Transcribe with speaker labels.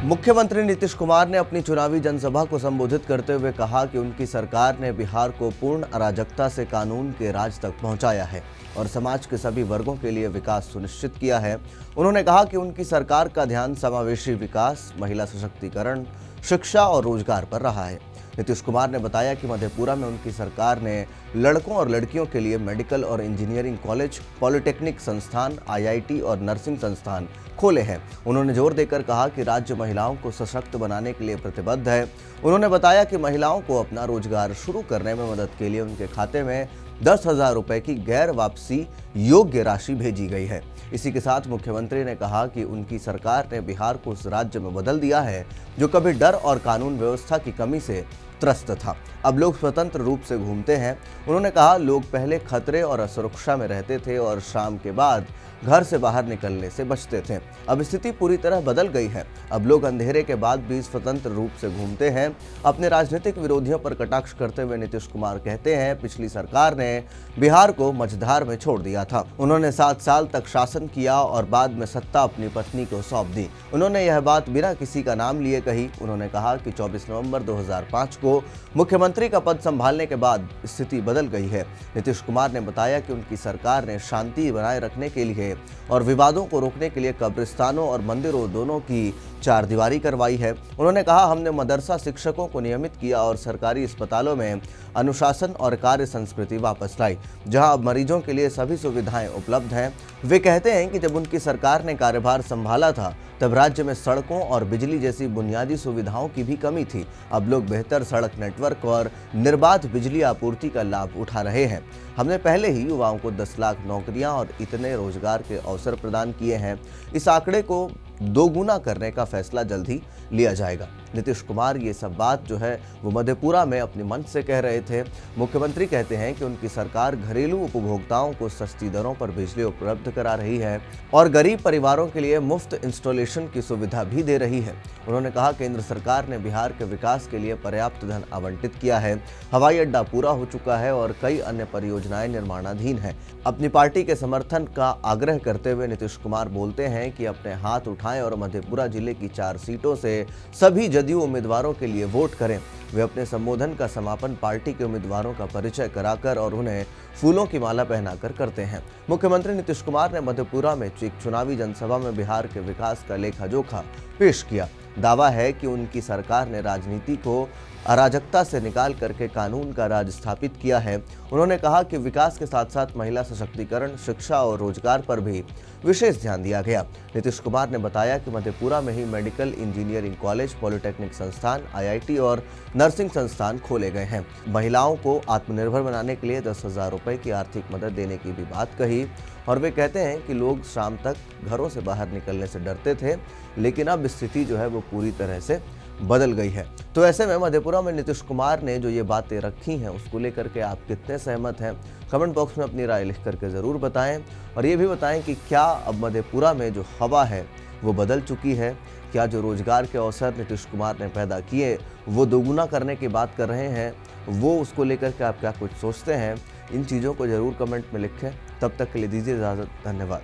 Speaker 1: मुख्यमंत्री नीतीश कुमार ने अपनी चुनावी जनसभा को संबोधित करते हुए कहा कि उनकी सरकार ने बिहार को पूर्ण अराजकता से कानून के राज तक पहुंचाया है और समाज के सभी वर्गों के लिए विकास सुनिश्चित किया है। उन्होंने कहा कि उनकी सरकार का ध्यान समावेशी विकास, महिला सशक्तिकरण, शिक्षा और रोजगार पर रहा है। नीतीश कुमार ने बताया कि मधेपुरा में उनकी सरकार ने लड़कों और लड़कियों के लिए मेडिकल और इंजीनियरिंग कॉलेज, पॉलिटेक्निक संस्थान, आईआईटी और नर्सिंग संस्थान खोले हैं। उन्होंने जोर देकर कहा कि राज्य महिलाओं को सशक्त बनाने के लिए प्रतिबद्ध है। उन्होंने बताया कि महिलाओं को अपना रोजगार शुरू करने में मदद के लिए उनके खाते में 10,000 रुपए की गैर वापसी योग्य राशि भेजी गई है। इसी के साथ मुख्यमंत्री ने कहा कि उनकी सरकार ने बिहार को उस राज्य में बदल दिया है जो कभी डर और कानून व्यवस्था की कमी से त्रस्त था। अब लोग स्वतंत्र रूप से घूमते हैं। उन्होंने कहा, लोग पहले खतरे और असुरक्षा में रहते थे और शाम के बाद घर से बाहर निकलने से बचते थे। अब स्थिति पूरी तरह बदल गई है। अब लोग अंधेरे के बाद भी स्वतंत्र रूप से घूमते हैं। अपने राजनीतिक विरोधियों पर कटाक्ष करते हुए नीतीश कुमार कहते हैं, पिछली सरकार ने बिहार को मझधार में छोड़ दिया था। उन्होंने 7 साल तक शासन किया और बाद में सत्ता अपनी पत्नी को सौंप दी। उन्होंने यह बात बिना किसी का नाम लिए कही। उन्होंने कहा कि 24 नवंबर 2005 को मुख्यमंत्री का पद संभालने के बाद स्थिति बदल गई है। नीतीश कुमार ने बताया कि उनकी सरकार ने शांति बनाए रखने के लिए और विवादों को रोकने के लिए कब्रिस्तानों और मंदिरों दोनों की चारदीवारी करवाई है। उन्होंने कहा, हमने मदरसा शिक्षकों को नियमित किया और सरकारी अस्पतालों में अनुशासन और कार्य संस्कृति वापस लाई, जहां अब मरीजों के लिए सभी सुविधाएं उपलब्ध हैं। वे कहते हैं कि जब उनकी सरकार ने कार्यभार संभाला था तब राज्य में सड़कों और बिजली जैसी बुनियादी सुविधाओं की भी कमी थी। अब लोग बेहतर सड़क नेटवर्क और निर्बाध बिजली आपूर्ति का लाभ उठा रहे हैं। हमने पहले ही युवाओं को 10 लाख नौकरियां और इतने रोजगार के अवसर प्रदान किए हैं। इस आंकड़े को दोगुना करने का फैसला जल्द ही लिया जाएगा। नीतीश कुमार ये सब बात जो है वो मधेपुरा में अपने मन से कह रहे थे। मुख्यमंत्री कहते हैं कि उनकी सरकार घरेलू उपभोक्ताओं को सस्ती दरों पर बिजली उपलब्ध करा रही है और गरीब परिवारों के लिए मुफ्त इंस्टॉलेशन की सुविधा भी दे रही है। उन्होंने कहा, केंद्र सरकार ने बिहार के विकास के लिए पर्याप्त धन आवंटित किया है। हवाई अड्डा पूरा हो चुका है और कई अन्य परियोजनाएं निर्माणाधीन हैं। अपनी पार्टी के समर्थन का आग्रह करते हुए नीतीश कुमार बोलते हैं कि अपने हाथ उठाएं और मधेपुरा जिले की 4 सीटों से सभी जदयू उम्मीदवारों के लिए वोट करें। वे अपने संबोधन का समापन पार्टी के उम्मीदवारों का परिचय कराकर और उन्हें फूलों की माला पहनाकर करते हैं। मुख्यमंत्री नीतीश कुमार ने मधेपुरा में एक चुनावी जनसभा में बिहार के विकास का लेखा जोखा पेश किया। दावा है कि उनकी सरकार ने राजनीति को अराजकता से निकाल करके कानून का राज स्थापित किया है। उन्होंने कहा कि विकास के साथ साथ महिला सशक्तिकरण, शिक्षा और रोजगार पर भी विशेष ध्यान दिया गया। नीतीश कुमार ने बताया कि मधेपुरा में ही मेडिकल, इंजीनियरिंग कॉलेज, पॉलिटेक्निक संस्थान, आईआईटी और नर्सिंग संस्थान खोले गए हैं। महिलाओं को आत्मनिर्भर बनाने के लिए 10,000 रुपए की आर्थिक मदद देने की भी बात कही और वे कहते हैं कि लोग शाम तक घरों से बाहर निकलने से डरते थे, लेकिन अब स्थिति जो है वो पूरी तरह से बदल गई है। तो ऐसे में मधेपुरा में नीतीश कुमार ने जो ये बातें रखी हैं उसको लेकर के आप कितने सहमत हैं, कमेंट बॉक्स में अपनी राय लिख करके ज़रूर बताएं और ये भी बताएं कि क्या अब मधेपुरा में जो हवा है वो बदल चुकी है। क्या जो रोजगार के अवसर नीतीश कुमार ने पैदा किए वो दोगुना करने की बात कर रहे हैं, वो उसको लेकर के आप क्या कुछ सोचते हैं, इन चीज़ों को ज़रूर कमेंट में लिखें। तब तक के लिए दीजिए इजाज़त। धन्यवाद।